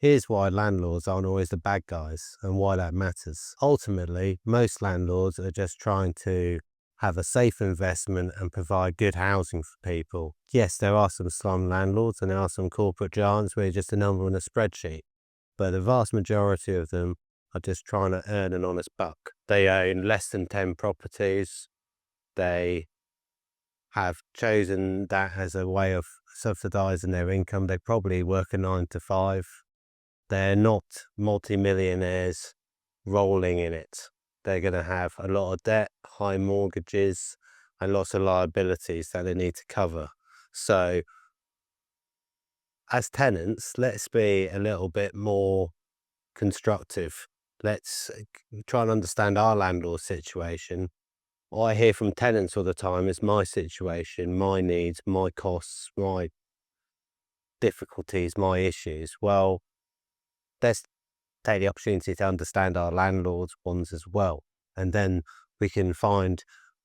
Here's why landlords aren't always the bad guys and why that matters. Ultimately, most landlords are just trying to have a safe investment and provide good housing for people. Yes, there are some slum landlords and there are some corporate giants where you're just a number on a spreadsheet, but the vast majority of them are just trying to earn an honest buck. They own less than 10 properties. They have chosen that as a way of subsidizing their income. They probably work a 9 to 5. They're not multimillionaires rolling in it. They're going to have a lot of debt, high mortgages, and lots of liabilities that they need to cover. So as tenants, let's be a little bit more constructive. Let's try and understand our landlord situation. What I hear from tenants all the time is my situation, my needs, my costs, my difficulties, my issues. Well, let's take the opportunity to understand our landlords' ones as well. And then we can find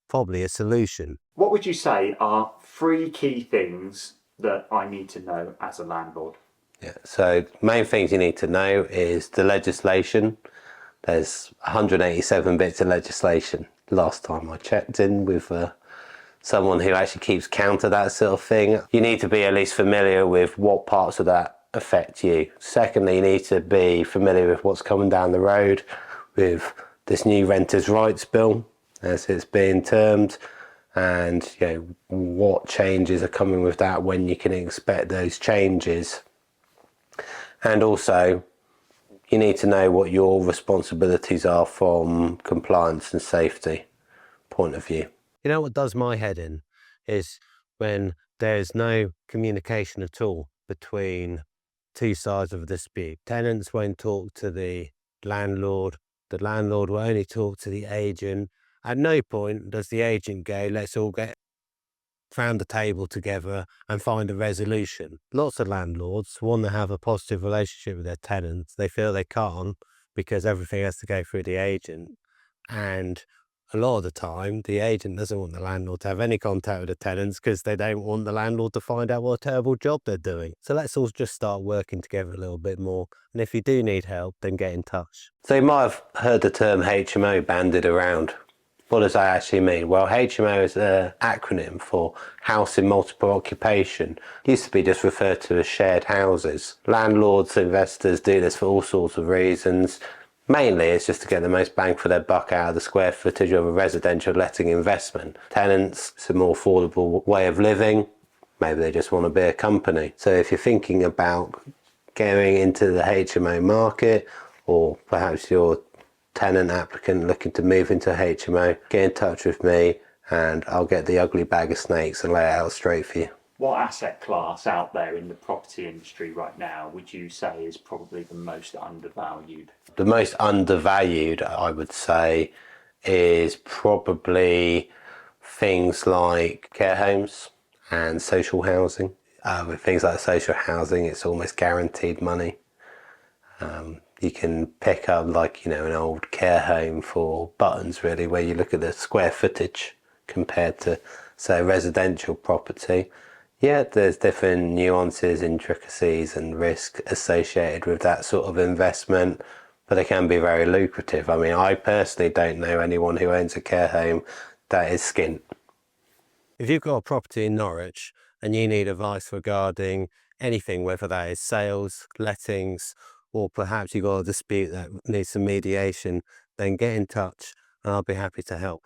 probably a solution. What would you say are 3 key things that I need to know as a landlord? Yeah. So main things you need to know is the legislation. There's 187 bits of legislation. Last time I checked in with someone who actually keeps count of that sort of thing. You need to be at least familiar with what parts of that affect you. Secondly, you need to be familiar with what's coming down the road with this new renters' rights bill, as it's being termed, and what changes are coming with that, when you can expect those changes. And also, you need to know what your responsibilities are from compliance and safety point of view. You know what does my head in is when there's no communication at all between two sides of a dispute. Tenants won't talk to the landlord will only talk to the agent. At no point does the agent go, let's all get round the table together and find a resolution. Lots of landlords want to have a positive relationship with their tenants. They feel they can't because everything has to go through the agent. And a lot of the time, the agent doesn't want the landlord to have any contact with the tenants because they don't want the landlord to find out what a terrible job they're doing. So let's all just start working together a little bit more. And if you do need help, then get in touch. So you might have heard the term HMO bandied around. What does that actually mean? Well, HMO is an acronym for Housing Multiple Occupation. It used to be just referred to as shared houses. Landlords, investors do this for all sorts of reasons. Mainly it's just to get the most bang for their buck out of the square footage of a residential letting investment. Tenants, it's a more affordable way of living. Maybe they just want to be a company. So if you're thinking about going into the HMO market, or perhaps you're tenant applicant looking to move into HMO, get in touch with me and I'll get the ugly bag of snakes and lay it out straight for you. What asset class out there in the property industry right now would you say is probably the most undervalued? The most undervalued, I would say, is probably things like care homes and social housing. With things like social housing, it's almost guaranteed money. You can pick up an old care home for buttons, really, where you look at the square footage compared to, say, a residential property. Yeah, there's different nuances, intricacies and risk associated with that sort of investment, but they can be very lucrative. I mean, I personally don't know anyone who owns a care home that is skint. If you've got a property in Norwich and you need advice regarding anything, whether that is sales, lettings, or perhaps you've got a dispute that needs some mediation, then get in touch and I'll be happy to help.